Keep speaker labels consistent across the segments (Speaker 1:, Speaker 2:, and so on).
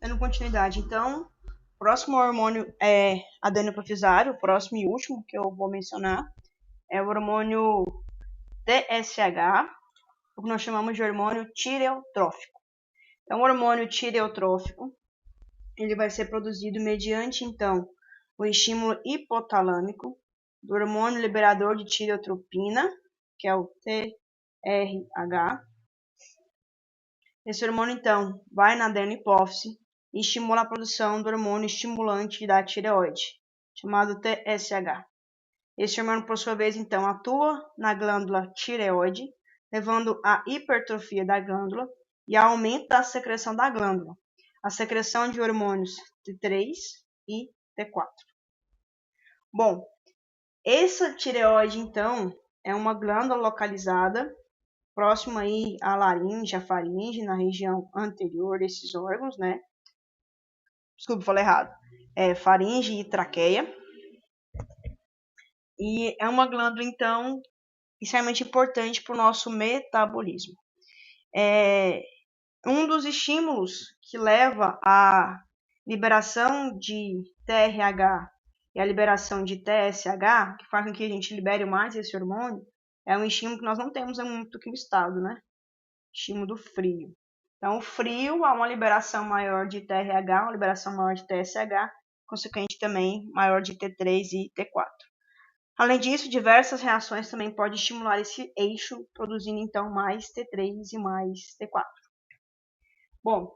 Speaker 1: Dando continuidade, então, o próximo hormônio é adenoprofisário, o próximo e último que eu vou mencionar é o hormônio TSH, o que nós chamamos de hormônio tireotrófico. Então, o hormônio tireotrófico, ele vai ser produzido mediante, então, o estímulo hipotalâmico do hormônio liberador de tireotropina, que é o TRH. Esse hormônio, então, vai na adenopófise e estimula a produção do hormônio estimulante da tireoide, chamado TSH. Esse hormônio, por sua vez, então, atua na glândula tireoide, levando à hipertrofia da glândula e ao aumento da secreção da glândula, a secreção de hormônios T3 e T4. Bom, essa tireoide, então, é uma glândula localizada próximo aí à laringe, à faringe, na região anterior desses órgãos, né? Desculpa, falei errado. É faringe e traqueia. E é uma glândula, então, extremamente importante para o nosso metabolismo. Um dos estímulos que leva à liberação de TRH e à liberação de TSH, que faz com que a gente libere mais esse hormônio, é um estímulo que nós não temos muito aqui no estado, né? Estímulo do frio. Então, o frio há uma liberação maior de TRH, uma liberação maior de TSH, consequente também maior de T3 e T4. Além disso, diversas reações também podem estimular esse eixo, produzindo então mais T3 e mais T4. Bom,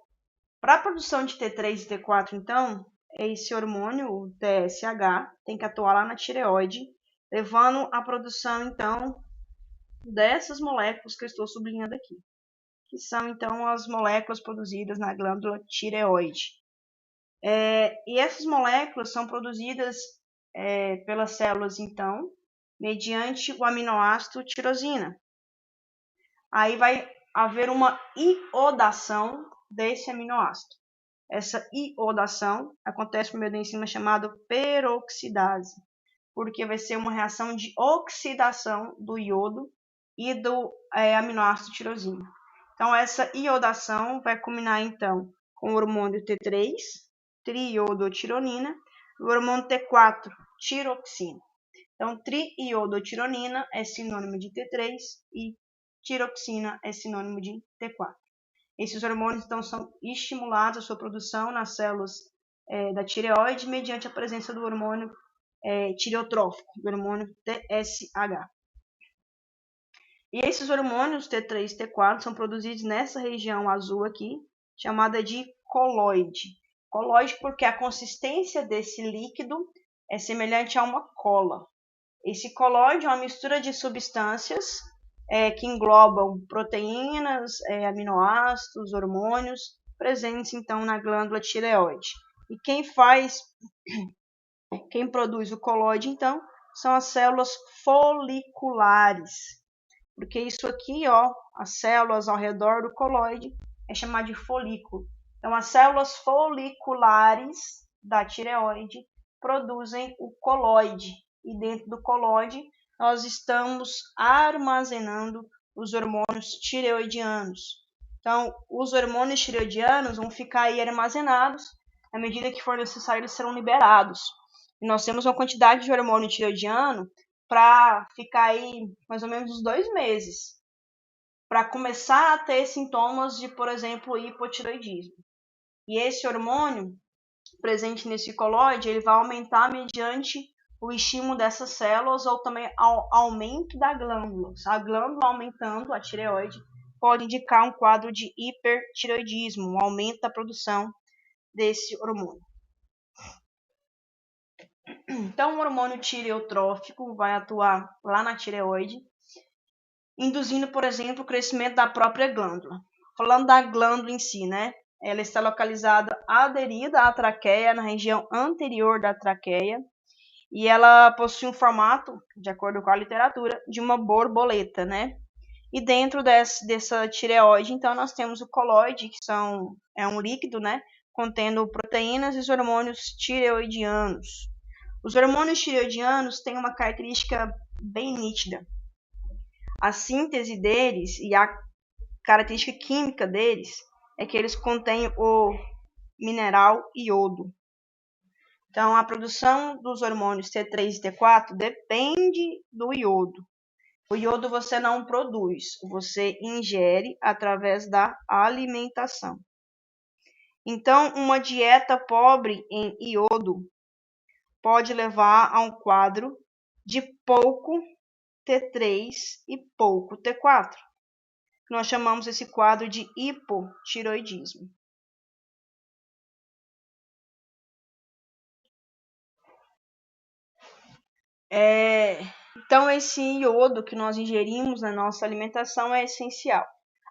Speaker 1: para a produção de T3 e T4, então, esse hormônio, o TSH, tem que atuar lá na tireoide, levando à produção, então, dessas moléculas que eu estou sublinhando aqui, que são, então, as moléculas produzidas na glândula tireoide. E essas moléculas são produzidas pelas células, então, mediante o aminoácido tirosina. Aí vai haver uma iodação desse aminoácido. Essa iodação acontece por meio da enzima chamada peroxidase, porque vai ser uma reação de oxidação do iodo e do aminoácido tirosina. Então, essa iodação vai culminar, então, com o hormônio T3, triiodotironina, e o hormônio T4, tiroxina. Então, triiodotironina é sinônimo de T3 e tiroxina é sinônimo de T4. Esses hormônios, então, são estimulados a sua produção nas células da tireoide mediante a presença do hormônio tireotrófico, do hormônio TSH. E esses hormônios T3 e T4 são produzidos nessa região azul aqui, chamada de coloide. Coloide porque a consistência desse líquido é semelhante a uma cola. Esse coloide é uma mistura de substâncias que englobam proteínas, aminoácidos, hormônios, presentes então na glândula tireoide. E quem produz o coloide, então, são as células foliculares. Porque isso aqui, ó, as células ao redor do coloide, é chamado de folículo. Então, as células foliculares da tireoide produzem o coloide. E dentro do coloide, nós estamos armazenando os hormônios tireoidianos. Então, os hormônios tireoidianos vão ficar aí armazenados. À medida que for necessário, eles serão liberados. E nós temos uma quantidade de hormônio tireoidiano para ficar aí mais ou menos uns 2 meses, para começar a ter sintomas de, por exemplo, hipotireoidismo. E esse hormônio presente nesse coloide, ele vai aumentar mediante o estímulo dessas células ou também ao aumento da glândula. A glândula aumentando, a tireoide, pode indicar um quadro de hipertireoidismo, um aumento da produção desse hormônio. Então, o hormônio tireotrófico vai atuar lá na tireoide, induzindo, por exemplo, o crescimento da própria glândula. Falando da glândula em si, né? Ela está localizada aderida à traqueia, na região anterior da traqueia, e ela possui um formato, de acordo com a literatura, de uma borboleta, né? E dentro dessa tireoide, então, nós temos o coloide, que é um líquido, né? Contendo proteínas e os hormônios tireoidianos. Os hormônios tireoidianos têm uma característica bem nítida. A síntese deles e a característica química deles é que eles contêm o mineral iodo. Então, a produção dos hormônios T3 e T4 depende do iodo. O iodo você não produz, você ingere através da alimentação. Então, uma dieta pobre em iodo pode levar a um quadro de pouco T3 e pouco T4. Nós chamamos esse quadro de hipotireoidismo. Então, esse iodo que nós ingerimos na nossa alimentação é essencial.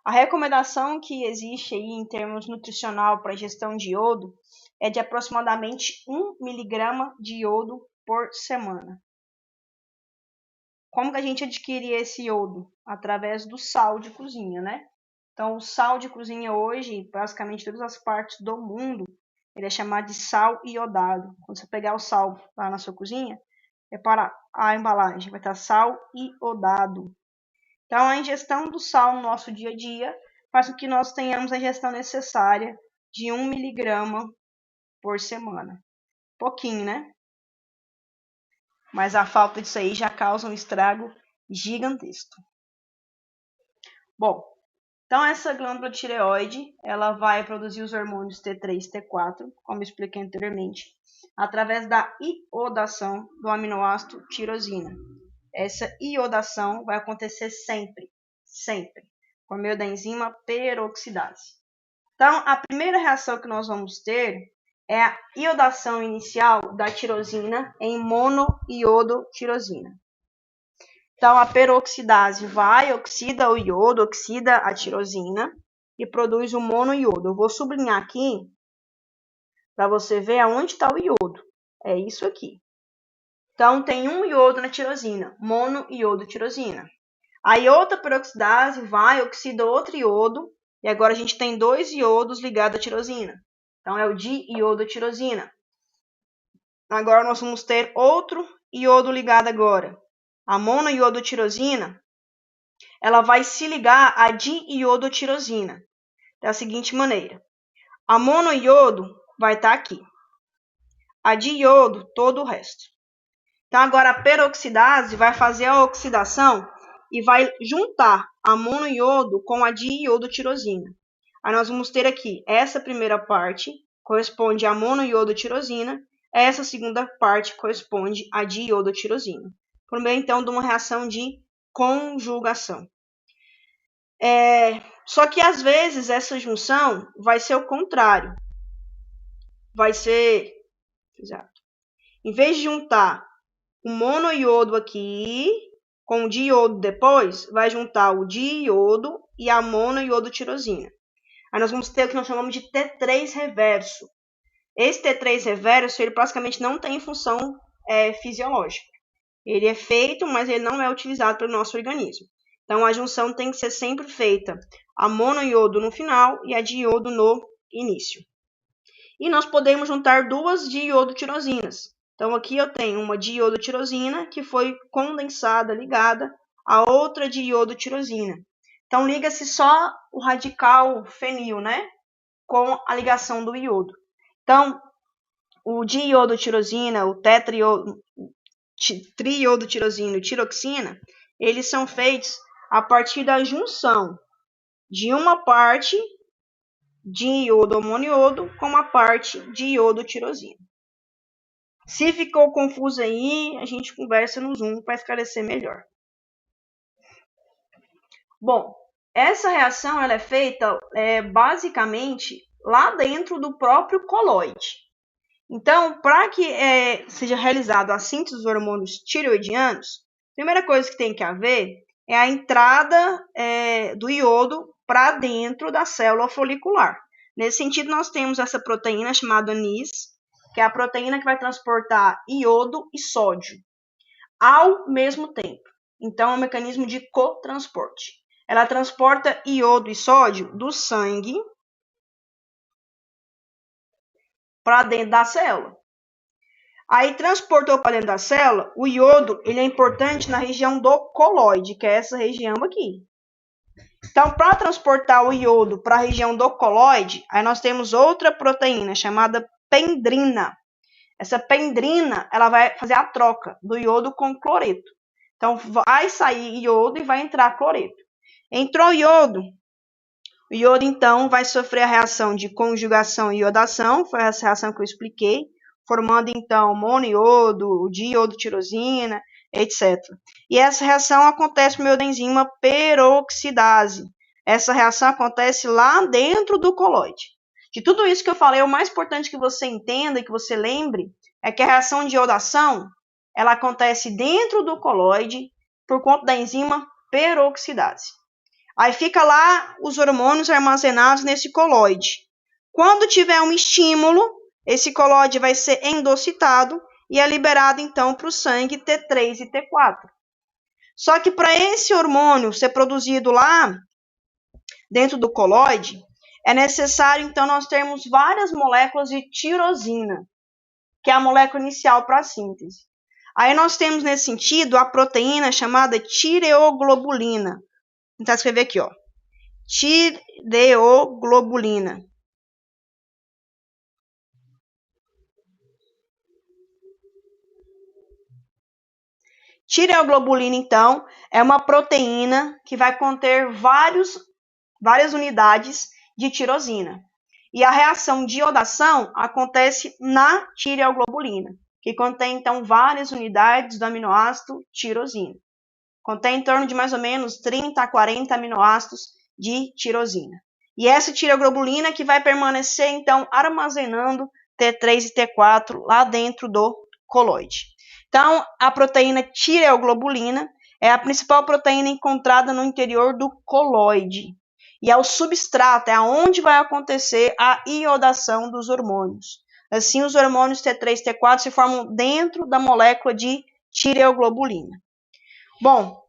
Speaker 1: A recomendação que existe aí em termos nutricional para a ingestão de iodo é de aproximadamente 1 miligrama de iodo por semana. Como que a gente adquire esse iodo? Através do sal de cozinha, né? Então, o sal de cozinha hoje, basicamente todas as partes do mundo, ele é chamado de sal iodado. Quando você pegar o sal lá na sua cozinha, repara a embalagem, vai estar sal iodado. Então, a ingestão do sal no nosso dia a dia faz com que nós tenhamos a ingestão necessária de 1 miligrama por semana. Pouquinho, né? Mas a falta disso aí já causa um estrago gigantesco. Bom, então essa glândula tireoide, ela vai produzir os hormônios T3 e T4, como eu expliquei anteriormente, através da iodação do aminoácido tirosina. Essa iodação vai acontecer sempre, por meio da enzima peroxidase. Então, a primeira reação que nós vamos ter é a iodação inicial da tirosina em monoiodotirosina. Então, a peroxidase vai, oxida o iodo, oxida a tirosina e produz o monoiodo. Eu vou sublinhar aqui para você ver aonde está o iodo. É isso aqui. Então, tem um iodo na tirosina, monoiodotirosina. Aí outra peroxidase vai, oxida outro iodo, e agora a gente tem 2 iodos ligados à tirosina. Então, é o diiodotirosina. Agora nós vamos ter outro iodo ligado agora. A monoiodotirosina, ela vai se ligar à diiodotirosina. Da seguinte maneira. A monoiodo vai estar aqui. A diiodo, todo o resto. Então, agora a peroxidase vai fazer a oxidação e vai juntar a monoiodo com a diiodotirosina. Aí nós vamos ter aqui, essa primeira parte corresponde à monoiodotirosina, essa segunda parte corresponde à diiodotirosina. Por meio, então, de uma reação de conjugação. Só que, às vezes, essa junção vai ser o contrário. Vai ser... Exato. Em vez de juntar o monoiodo aqui com o diodo depois, vai juntar o diodo e a monoiodotirosina. Aí nós vamos ter o que nós chamamos de T3 reverso. Esse T3 reverso, ele praticamente não tem função fisiológica. Ele é feito, mas ele não é utilizado pelo nosso organismo. Então, a junção tem que ser sempre feita a monoiodo no final e a diodo no início. E nós podemos juntar 2 diodotirosinas. Então, aqui eu tenho uma diodotirosina que foi condensada, ligada a outra diodotirosina. Então, liga-se só o radical fenil, né? Com a ligação do iodo. Então, o diiodotirosina, o triiodotirosina e tiroxina, eles são feitos a partir da junção de uma parte de iodo amoniodo com uma parte de iodotirosina. Se ficou confuso aí, a gente conversa no Zoom para esclarecer melhor. Bom, essa reação ela é feita basicamente lá dentro do próprio coloide. Então, para que seja realizada a síntese dos hormônios tireoidianos, a primeira coisa que tem que haver é a entrada do iodo para dentro da célula folicular. Nesse sentido, nós temos essa proteína chamada NIS, que é a proteína que vai transportar iodo e sódio ao mesmo tempo. Então, é um mecanismo de cotransporte. Ela transporta iodo e sódio do sangue para dentro da célula. Aí, transportou para dentro da célula, o iodo ele é importante na região do coloide, que é essa região aqui. Então, para transportar o iodo para a região do coloide, aí nós temos outra proteína chamada pendrina. Essa pendrina, ela vai fazer a troca do iodo com cloreto. Então, vai sair iodo e vai entrar cloreto. Entrou iodo, o iodo, então, vai sofrer a reação de conjugação e iodação, foi essa reação que eu expliquei, formando, então, monoiodo, diiodotirosina, etc. E essa reação acontece por meio da enzima peroxidase. Essa reação acontece lá dentro do coloide. De tudo isso que eu falei, o mais importante que você entenda e que você lembre é que a reação de iodação, ela acontece dentro do coloide por conta da enzima peroxidase. Aí fica lá os hormônios armazenados nesse coloide. Quando tiver um estímulo, esse coloide vai ser endocitado e é liberado então para o sangue T3 e T4. Só que para esse hormônio ser produzido lá dentro do coloide, é necessário então nós termos várias moléculas de tirosina, que é a molécula inicial para a síntese. Aí nós temos nesse sentido a proteína chamada tireoglobulina. Vou tentar escrever aqui, ó. Tireoglobulina. Tireoglobulina, então, é uma proteína que vai conter várias unidades de tirosina. E a reação de iodação acontece na tireoglobulina, que contém, então, várias unidades do aminoácido tirosina. Contém em torno de mais ou menos 30 a 40 aminoácidos de tirosina. E essa tireoglobulina que vai permanecer, então, armazenando T3 e T4 lá dentro do coloide. Então, a proteína tireoglobulina é a principal proteína encontrada no interior do coloide. E é o substrato, é aonde vai acontecer a iodação dos hormônios. Assim, os hormônios T3 e T4 se formam dentro da molécula de tireoglobulina. Bom,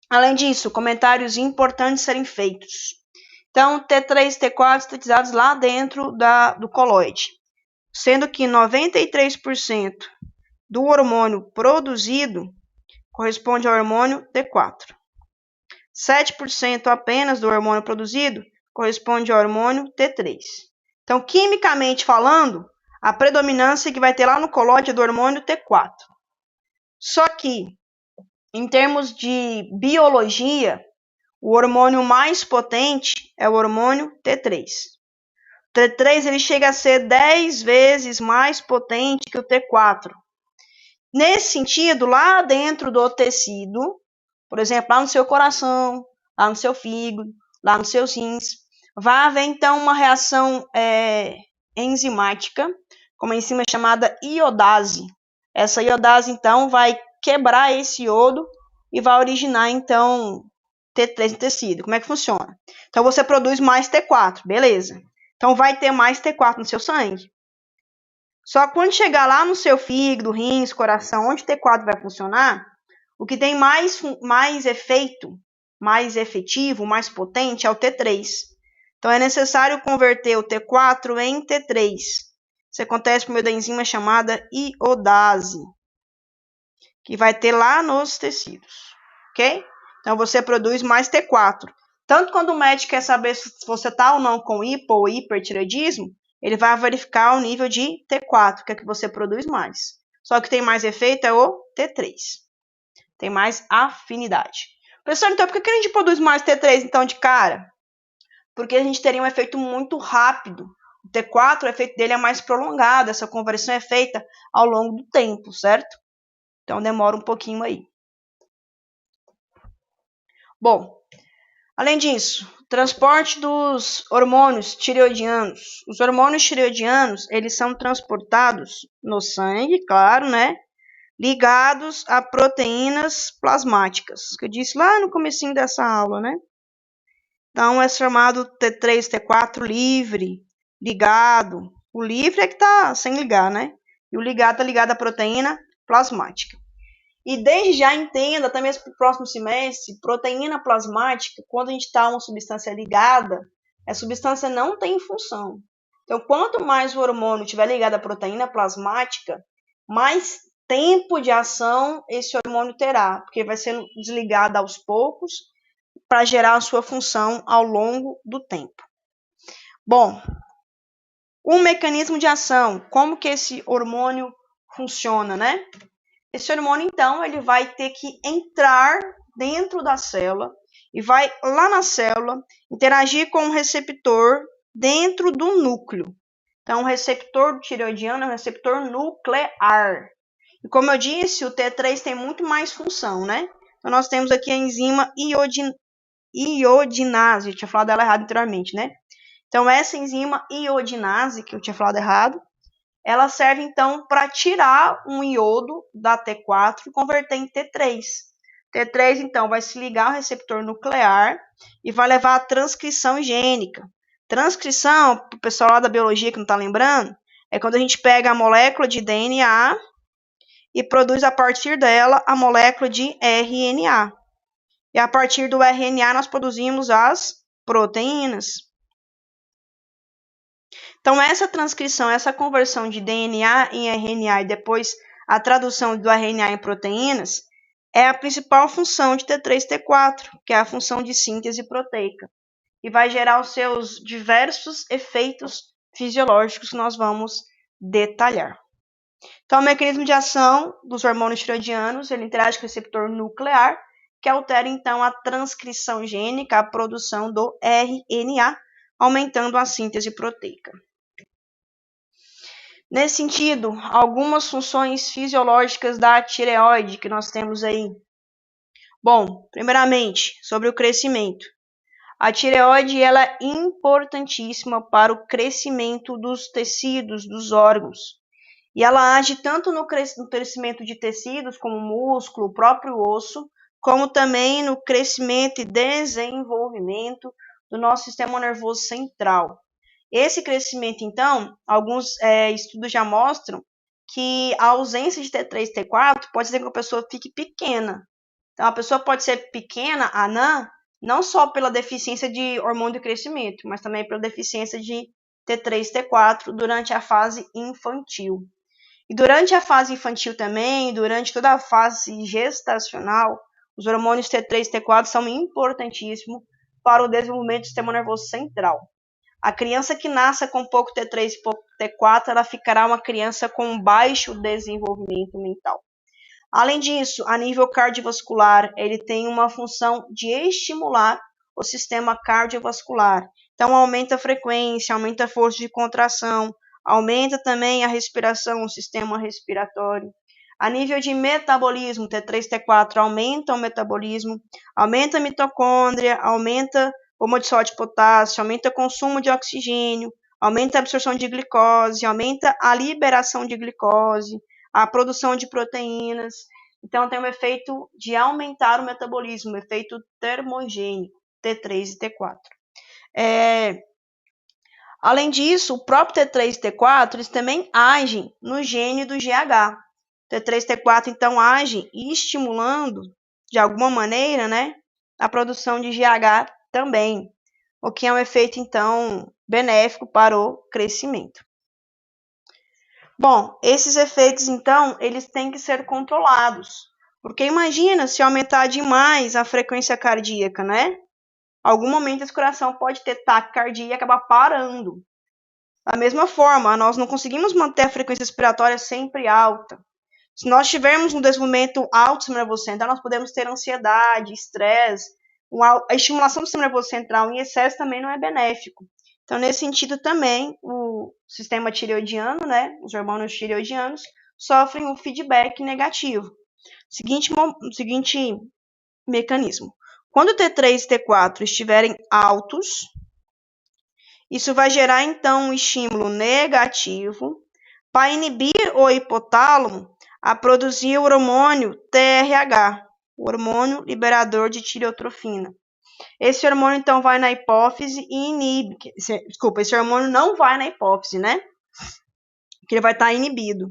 Speaker 1: além disso, comentários importantes serem feitos. Então, T3 e T4 sintetizados lá dentro do coloide, sendo que 93% do hormônio produzido corresponde ao hormônio T4. 7% apenas do hormônio produzido corresponde ao hormônio T3. Então, quimicamente falando, a predominância que vai ter lá no coloide é do hormônio T4. Só que, em termos de biologia, o hormônio mais potente é o hormônio T3. O T3 ele chega a ser 10 vezes mais potente que o T4. Nesse sentido, lá dentro do tecido, por exemplo, lá no seu coração, lá no seu fígado, lá nos seus rins, vai haver então uma reação enzimática, com uma enzima chamada iodase. Essa iodase, então, vai quebrar esse iodo e vai originar, então, T3 no tecido. Como é que funciona? Então, você produz mais T4, beleza. Então, vai ter mais T4 no seu sangue. Só que quando chegar lá no seu fígado, rins, coração, onde o T4 vai funcionar, o que tem mais efeito, mais efetivo, mais potente é o T3. Então, é necessário converter o T4 em T3. Isso acontece por meio da enzima chamada iodase, que vai ter lá nos tecidos, ok? Então, você produz mais T4. Tanto quando o médico quer saber se você está ou não com hipo ou hipertireoidismo, ele vai verificar o nível de T4, que é que você produz mais. Só que tem mais efeito é o T3. Tem mais afinidade. Professor, então por que a gente produz mais T3 então de cara? Porque a gente teria um efeito muito rápido. O T4, o efeito dele é mais prolongado, essa conversão é feita ao longo do tempo, certo? Então demora um pouquinho aí. Bom, além disso, transporte dos hormônios tireoidianos. Os hormônios tireoidianos, eles são transportados no sangue, claro, né? Ligados a proteínas plasmáticas, que eu disse lá no comecinho dessa aula, né? Então, é chamado T3, T4 livre, ligado. O livre é que está sem ligar, né? E o ligado está ligado à proteína plasmática. E desde já entenda, até mesmo para o próximo semestre, proteína plasmática, quando a gente está uma substância ligada, a substância não tem função. Então, quanto mais o hormônio estiver ligado à proteína plasmática, mais tempo de ação esse hormônio terá, porque vai sendo desligado aos poucos, para gerar a sua função ao longo do tempo. Bom, o mecanismo de ação, como que esse hormônio funciona, né? Esse hormônio, então, ele vai ter que entrar dentro da célula e vai lá na célula interagir com um receptor dentro do núcleo. Então, o receptor tireoidiano é um receptor nuclear. E como eu disse, o T3 tem muito mais função, né? Então, nós temos aqui a enzima iodinase, eu tinha falado dela errado anteriormente, né? Então, essa enzima iodinase, que eu tinha falado errado, ela serve, então, para tirar um iodo da T4 e converter em T3. T3, então, vai se ligar ao receptor nuclear e vai levar à transcrição gênica. Transcrição, para o pessoal lá da biologia que não está lembrando, é quando a gente pega a molécula de DNA e produz a partir dela a molécula de RNA. E a partir do RNA nós produzimos as proteínas. Então, essa transcrição, essa conversão de DNA em RNA e depois a tradução do RNA em proteínas é a principal função de T3 e T4, que é a função de síntese proteica, e vai gerar os seus diversos efeitos fisiológicos que nós vamos detalhar. Então, o mecanismo de ação dos hormônios tireoidianos, ele interage com o receptor nuclear, que altera, então, a transcrição gênica, a produção do RNA, aumentando a síntese proteica. Nesse sentido, algumas funções fisiológicas da tireoide que nós temos aí. Bom, primeiramente, sobre o crescimento. A tireoide ela é importantíssima para o crescimento dos tecidos, dos órgãos. E ela age tanto no crescimento de tecidos, como músculo, o próprio osso, como também no crescimento e desenvolvimento do nosso sistema nervoso central. Esse crescimento, então, alguns estudos já mostram que a ausência de T3 e T4 pode fazer com que a pessoa fique pequena. Então, a pessoa pode ser pequena, anã, não só pela deficiência de hormônio de crescimento, mas também pela deficiência de T3 e T4 durante a fase infantil. E durante a fase infantil também, durante toda a fase gestacional, os hormônios T3 e T4 são importantíssimos para o desenvolvimento do sistema nervoso central. A criança que nasce com pouco T3 e pouco T4, ela ficará uma criança com baixo desenvolvimento mental. Além disso, a nível cardiovascular, ele tem uma função de estimular o sistema cardiovascular. Então, aumenta a frequência, aumenta a força de contração, aumenta também a respiração, o sistema respiratório. A nível de metabolismo, T3 e T4 aumenta o metabolismo, aumenta a mitocôndria, aumenta o homodissóide de potássio, aumenta o consumo de oxigênio, aumenta a absorção de glicose, aumenta a liberação de glicose, a produção de proteínas. Então, tem um efeito de aumentar o metabolismo, um efeito termogênico, T3 e T4. Além disso, o próprio T3 e T4 eles também agem no gene do GH. T3 e T4, então, agem estimulando, de alguma maneira, né, a produção de GH também, o que é um efeito, então, benéfico para o crescimento. Bom, esses efeitos, então, eles têm que ser controlados, porque imagina se aumentar demais a frequência cardíaca, né? Algum momento esse coração pode ter taquicardia e acabar parando. Da mesma forma, nós não conseguimos manter a frequência respiratória sempre alta. Se nós tivermos um desenvolvimento alto do sistema nervoso central, nós podemos ter ansiedade, estresse. A estimulação do sistema nervoso central em excesso também não é benéfico. Então, nesse sentido também, o sistema tireoidiano, né, os hormônios tireoidianos, sofrem um feedback negativo. Seguinte mecanismo. Quando o T3 e T4 estiverem altos, isso vai gerar, então, um estímulo negativo para inibir o hipotálamo a produzir o hormônio TRH, o hormônio liberador de tireotrofina. Esse hormônio, então, vai na hipófise e inibe. Esse hormônio não vai na hipófise, né? Porque ele vai estar inibido.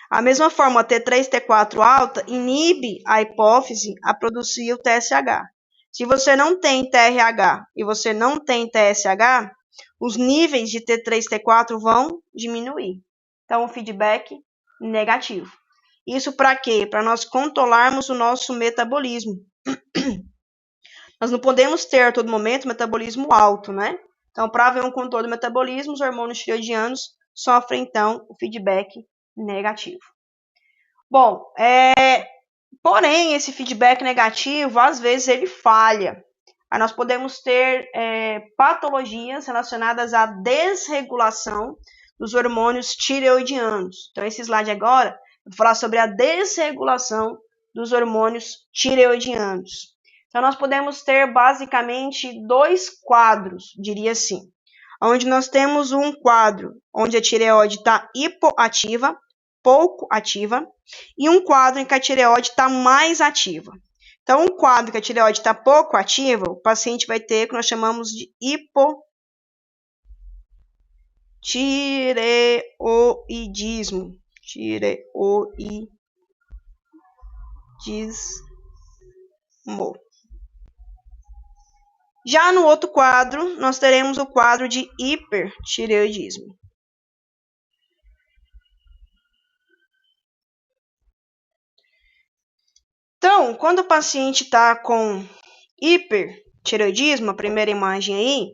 Speaker 1: A mesma forma, a T3 e T4 alta inibe a hipófise a produzir o TSH. Se você não tem TRH e você não tem TSH, os níveis de T3 e T4 vão diminuir. Então, o feedback negativo. Isso para quê? Para nós controlarmos o nosso metabolismo. Nós não podemos ter a todo momento metabolismo alto, né? Então, para haver um controle do metabolismo, os hormônios tireoidianos sofrem, então, o feedback negativo. Bom, porém, esse feedback negativo, às vezes, ele falha. Aí nós podemos ter patologias relacionadas à desregulação dos hormônios tireoidianos. Então, esse slide agora, eu vou falar sobre a desregulação dos hormônios tireoidianos. Então, nós podemos ter basicamente dois quadros, diria assim, onde nós temos um quadro onde a tireoide está hipoativa, pouco ativa, e um quadro em que a tireoide está mais ativa. Então, um quadro que a tireoide está pouco ativa, o paciente vai ter o que nós chamamos de hipotireoidismo. Já no outro quadro, nós teremos o quadro de hipertireoidismo. Então, quando o paciente está com hipertireoidismo, a primeira imagem aí,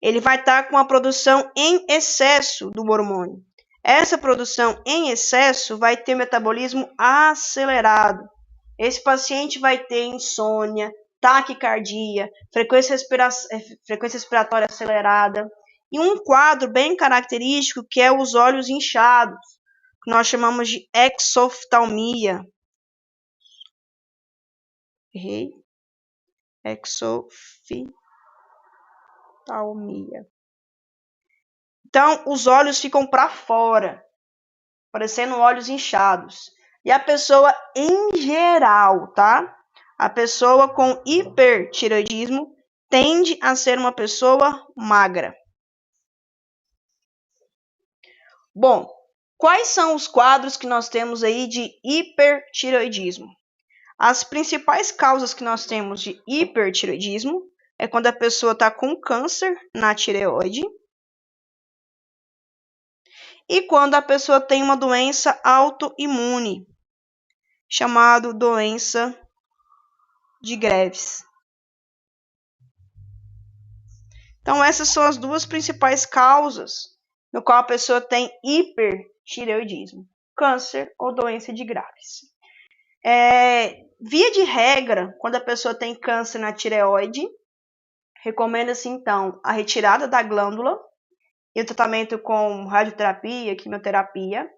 Speaker 1: ele vai estar com a produção em excesso do hormônio. Essa produção em excesso vai ter metabolismo acelerado. Esse paciente vai ter insônia, taquicardia, frequência respiratória acelerada e um quadro bem característico que é os olhos inchados, que nós chamamos de exoftalmia. Exoftalmia. Então, os olhos ficam para fora, parecendo olhos inchados. E a pessoa em geral, tá? A pessoa com hipertireoidismo tende a ser uma pessoa magra. Bom, quais são os quadros que nós temos aí de hipertireoidismo? As principais causas que nós temos de hipertireoidismo é quando a pessoa está com câncer na tireoide e quando a pessoa tem uma doença autoimune, chamada doença de Graves. Então, essas são as duas principais causas no qual a pessoa tem hipertireoidismo, câncer ou doença de Graves. Via de regra, quando a pessoa tem câncer na tireoide, recomenda-se, então, a retirada da glândula e o tratamento com radioterapia, quimioterapia.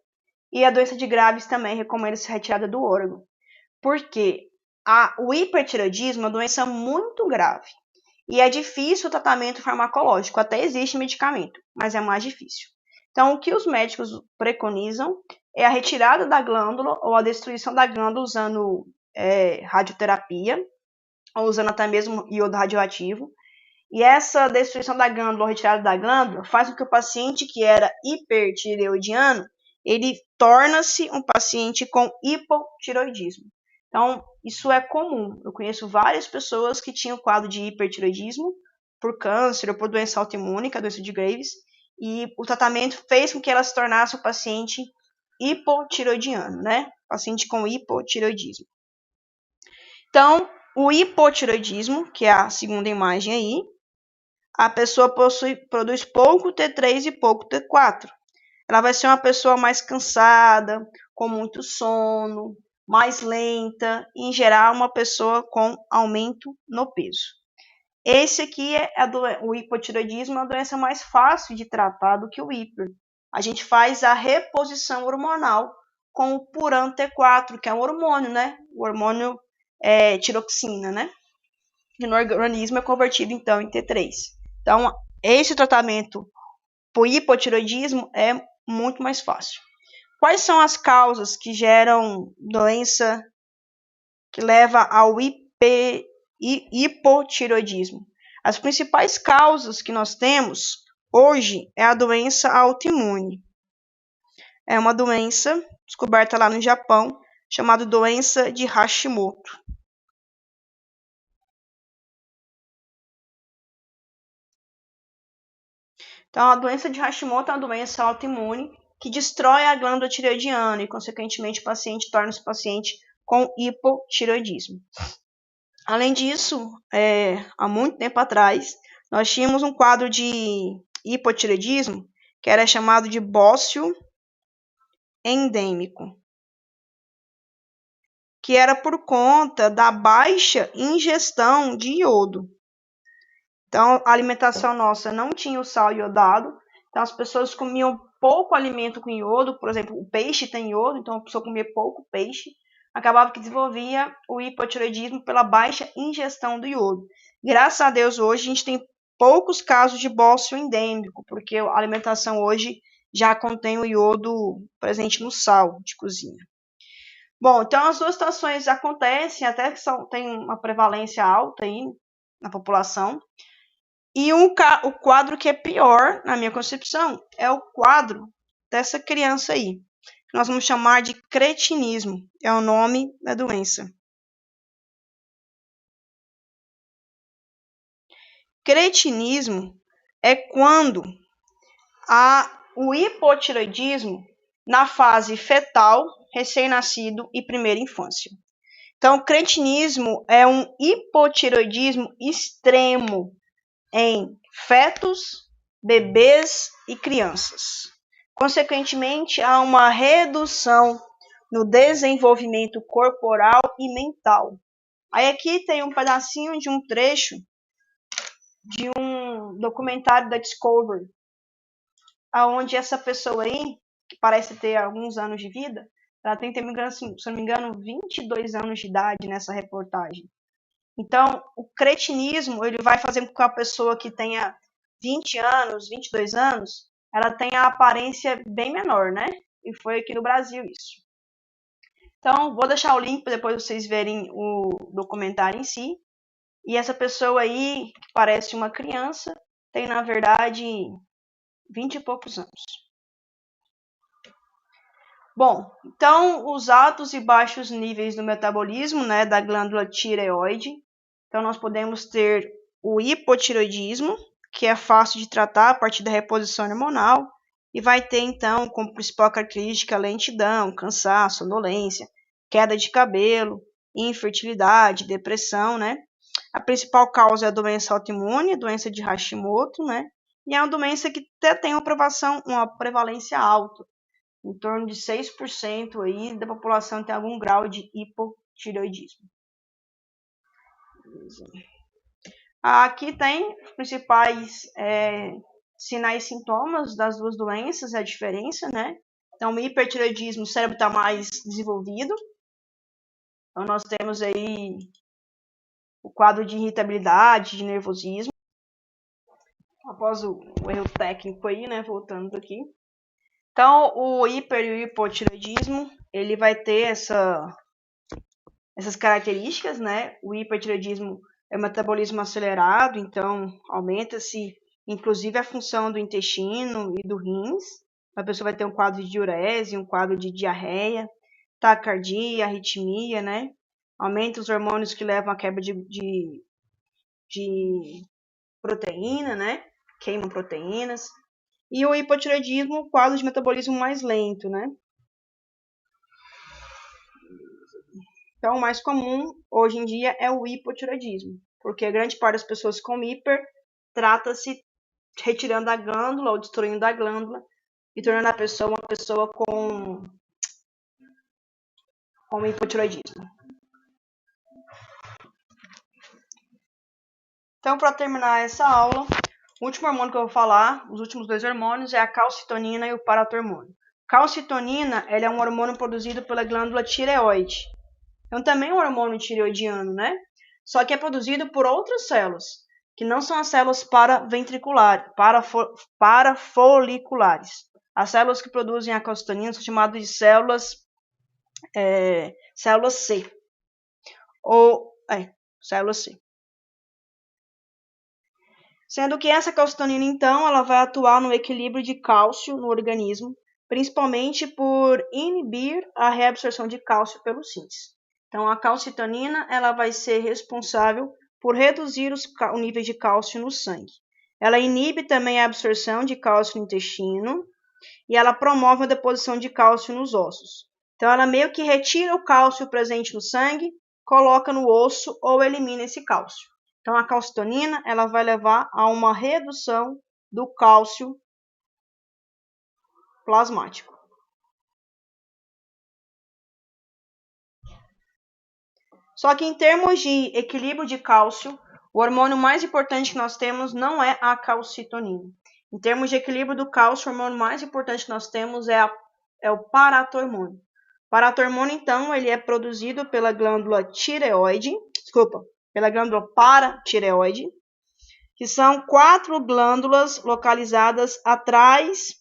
Speaker 1: E a doença de Graves também recomenda-se a retirada do órgão. Porque o hipertireoidismo é uma doença muito grave. E é difícil o tratamento farmacológico. Até existe medicamento, mas é mais difícil. Então, o que os médicos preconizam é a retirada da glândula ou a destruição da glândula usando radioterapia, ou usando até mesmo iodo radioativo. E essa destruição da glândula ou retirada da glândula faz com que o paciente que era hipertireoidiano, ele torna-se um paciente com hipotireoidismo. Então, isso é comum. Eu conheço várias pessoas que tinham quadro de hipertireoidismo por câncer ou por doença autoimune, que é a doença de Graves, e o tratamento fez com que ela se tornasse um paciente hipotireoidiano, né? Paciente com hipotireoidismo. Então, o hipotireoidismo, que é a segunda imagem aí, a pessoa produz pouco T3 e pouco T4. Ela vai ser uma pessoa mais cansada, com muito sono, mais lenta, e, em geral, uma pessoa com aumento no peso. Esse aqui o hipotireoidismo, é uma doença mais fácil de tratar do que o hiper. A gente faz a reposição hormonal com o Puran T4, que é um hormônio, né? O hormônio tiroxina, né? Que no organismo é convertido, então, em T3. Então, esse tratamento por hipotireoidismo é muito mais fácil. Quais são as causas que geram doença que leva ao hipotireoidismo? As principais causas que nós temos hoje é a doença autoimune. É uma doença descoberta lá no Japão, chamada doença de Hashimoto. Então, a doença de Hashimoto é uma doença autoimune que destrói a glândula tireoidiana e, consequentemente, o paciente torna-se paciente com hipotireoidismo. Além disso, há muito tempo atrás, nós tínhamos um quadro de hipotireoidismo que era chamado de bócio endêmico, que era por conta da baixa ingestão de iodo. Então, a alimentação nossa não tinha o sal iodado, então as pessoas comiam pouco alimento com iodo, por exemplo, o peixe tem iodo, então a pessoa comia pouco peixe, acabava que desenvolvia o hipotireoidismo pela baixa ingestão do iodo. Graças a Deus, hoje a gente tem poucos casos de bócio endêmico, porque a alimentação hoje já contém o iodo presente no sal de cozinha. Bom, então as duas situações acontecem, até que tem uma prevalência alta aí na população. E o quadro que é pior, na minha concepção, é o quadro dessa criança aí, que nós vamos chamar de cretinismo, é o nome da doença. Cretinismo é quando há o hipotireoidismo na fase fetal, recém-nascido e primeira infância. Então, cretinismo é um hipotireoidismo extremo em fetos, bebês e crianças. Consequentemente, há uma redução no desenvolvimento corporal e mental. Aí aqui tem um pedacinho de um trecho de um documentário da Discovery, onde essa pessoa aí, que parece ter alguns anos de vida, ela tem, se não me engano, 22 anos de idade nessa reportagem. Então, o cretinismo, ele vai fazer com que a pessoa que tenha 20 anos, 22 anos, ela tenha a aparência bem menor, né? E foi aqui no Brasil isso. Então, vou deixar o link para depois vocês verem o documentário em si. E essa pessoa aí, que parece uma criança, tem, na verdade, 20 e poucos anos. Bom, então, os altos e baixos níveis do metabolismo, né, da glândula tireoide. Então, nós podemos ter o hipotireoidismo, que é fácil de tratar a partir da reposição hormonal, e vai ter, então, como principal característica lentidão, cansaço, sonolência, queda de cabelo, infertilidade, depressão, né? A principal causa é a doença autoimune, doença de Hashimoto, né? E é uma doença que até tem uma prevalência alta, em torno de 6% aí da população tem algum grau de hipotireoidismo. Aqui tem os principais sinais e sintomas das duas doenças, a diferença, né? Então, o hipertireoidismo, o cérebro está mais desenvolvido. Então, nós temos aí o quadro de irritabilidade, de nervosismo. Após o erro técnico aí, né? Voltando aqui. Então, o hiper e o hipotireoidismo, ele vai ter essas características, né? O hipertireoidismo é o metabolismo acelerado, então aumenta-se inclusive a função do intestino e do rins. A pessoa vai ter um quadro de diurese, um quadro de diarreia, taquicardia, arritmia, né? Aumenta os hormônios que levam à quebra de proteína, né? Queimam proteínas. E o hipotireoidismo, o quadro de metabolismo mais lento, né? Então, o mais comum hoje em dia é o hipotireoidismo, porque a grande parte das pessoas com hiper trata-se retirando a glândula ou destruindo a glândula e tornando a pessoa uma pessoa com hipotireoidismo. Então, para terminar essa aula, o último hormônio que eu vou falar, os últimos dois hormônios, é a calcitonina e o paratormônio. Calcitonina, ela é um hormônio produzido pela glândula tireoide. Então, também é um hormônio tireoidiano, né? Só que é produzido por outras células, que não são as células parafoliculares. As células que produzem a calcitonina são chamadas de células C. Célula C. Sendo que essa calcitonina, então, ela vai atuar no equilíbrio de cálcio no organismo, principalmente por inibir a reabsorção de cálcio pelos rins. Então, a calcitonina, ela vai ser responsável por reduzir o nível de cálcio no sangue. Ela inibe também a absorção de cálcio no intestino e ela promove a deposição de cálcio nos ossos. Então, ela meio que retira o cálcio presente no sangue, coloca no osso ou elimina esse cálcio. Então, a calcitonina ela vai levar a uma redução do cálcio plasmático. Só que em termos de equilíbrio de cálcio, o hormônio mais importante que nós temos não é a calcitonina. Em termos de equilíbrio do cálcio, o hormônio mais importante que nós temos é o paratormônio. O paratormônio, então, ele é produzido pela glândula pela glândula paratireoide, que são 4 glândulas localizadas atrás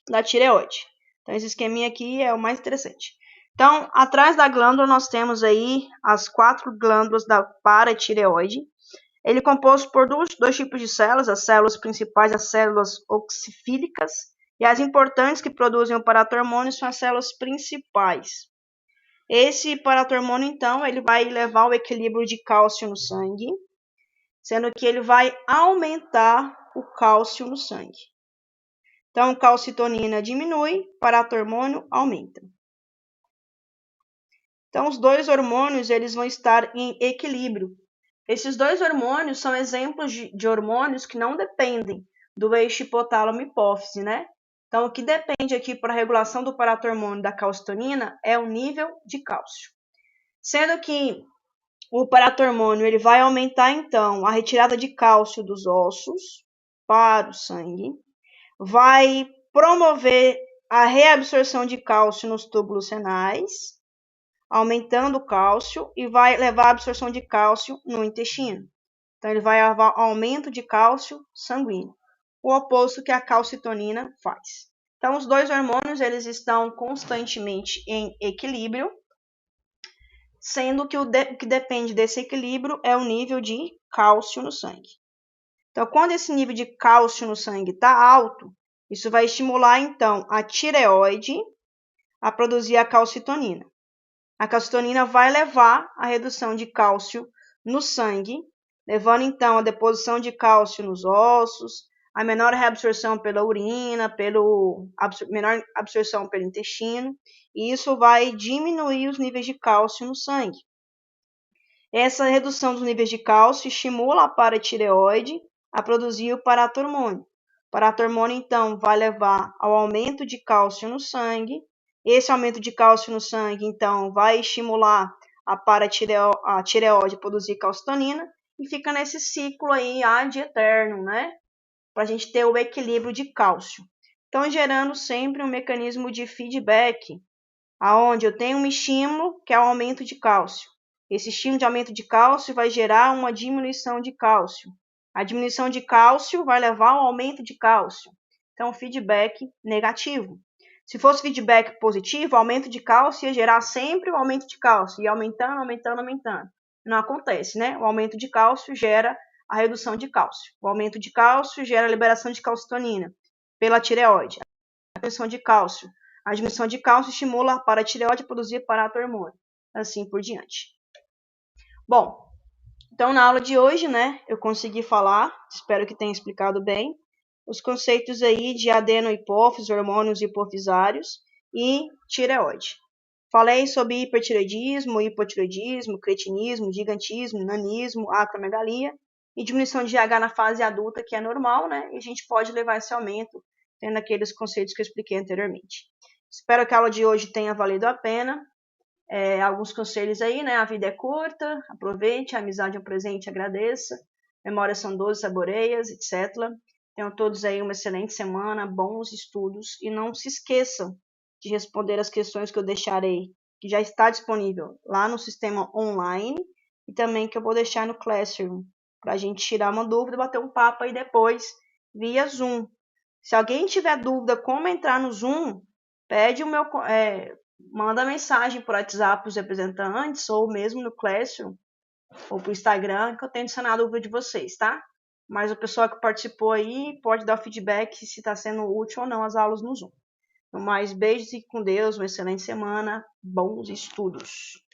Speaker 1: da tireoide. Então, esse esqueminha aqui é o mais interessante. Então, atrás da glândula, nós temos aí as 4 glândulas da paratireoide. Ele é composto por dois tipos de células, as células principais, as células oxifílicas, e as importantes que produzem o paratormônio são as células principais. Esse paratormônio, então, ele vai levar ao equilíbrio de cálcio no sangue, sendo que ele vai aumentar o cálcio no sangue. Então, calcitonina diminui, paratormônio aumenta. Então, os dois hormônios eles vão estar em equilíbrio. Esses dois hormônios são exemplos de hormônios que não dependem do eixo hipotálamo-hipófise, né? Então, o que depende aqui para a regulação do paratormônio da calcitonina é o nível de cálcio. Sendo que o paratormônio ele vai aumentar, então, a retirada de cálcio dos ossos para o sangue, vai promover a reabsorção de cálcio nos túbulos renais, aumentando o cálcio, e vai levar à absorção de cálcio no intestino. Então, ele vai levar ao aumento de cálcio sanguíneo, o oposto que a calcitonina faz. Então, os dois hormônios eles estão constantemente em equilíbrio, sendo que o que depende desse equilíbrio é o nível de cálcio no sangue. Então, quando esse nível de cálcio no sangue está alto, isso vai estimular, então, a tireoide a produzir a calcitonina. A calcitonina vai levar à redução de cálcio no sangue, levando, então, a deposição de cálcio nos ossos, a menor reabsorção pela urina, menor absorção pelo intestino, e isso vai diminuir os níveis de cálcio no sangue. Essa redução dos níveis de cálcio estimula a paratireoide a produzir o paratormônio. O paratormônio, então, vai levar ao aumento de cálcio no sangue. Esse aumento de cálcio no sangue, então, vai estimular a tireoide a produzir calcitonina e fica nesse ciclo aí ad eterno, né? Para a gente ter o equilíbrio de cálcio. Então, gerando sempre um mecanismo de feedback, aonde eu tenho um estímulo que é o aumento de cálcio. Esse estímulo de aumento de cálcio vai gerar uma diminuição de cálcio. A diminuição de cálcio vai levar ao aumento de cálcio. Então, feedback negativo. Se fosse feedback positivo, o aumento de cálcio ia gerar sempre o aumento de cálcio, ia aumentando, aumentando, aumentando. Não acontece, né? O aumento de cálcio gera a redução de cálcio. O aumento de cálcio gera a liberação de calcitonina pela tireoide. A diminuição de cálcio. A diminuição de cálcio estimula a paratireoide a produzir paratormônio. Assim por diante. Bom, então na aula de hoje, né, eu consegui falar, espero que tenha explicado bem, os conceitos aí de adenohipófise, hormônios hipofisários e tireoide. Falei sobre hipertireoidismo, hipotireoidismo, cretinismo, gigantismo, nanismo, acromegalia e diminuição de H na fase adulta, que é normal, né? E a gente pode levar esse aumento tendo aqueles conceitos que eu expliquei anteriormente. Espero que a aula de hoje tenha valido a pena. Alguns conselhos aí, né? A vida é curta, aproveite, a amizade é um presente, agradeça. Memórias são doces, saboreias, etc. Tenham todos aí uma excelente semana, bons estudos e não se esqueçam de responder as questões que eu deixarei, que já está disponível lá no sistema online e também que eu vou deixar no Classroom, para a gente tirar uma dúvida e bater um papo aí depois via Zoom. Se alguém tiver dúvida como entrar no Zoom, pede manda mensagem por WhatsApp para os representantes ou mesmo no Classroom ou para o Instagram, que eu tento sanar a dúvida de vocês, tá? Mas o pessoal que participou aí pode dar feedback se está sendo útil ou não as aulas no Zoom. No mais, beijos e com Deus, uma excelente semana, bons estudos!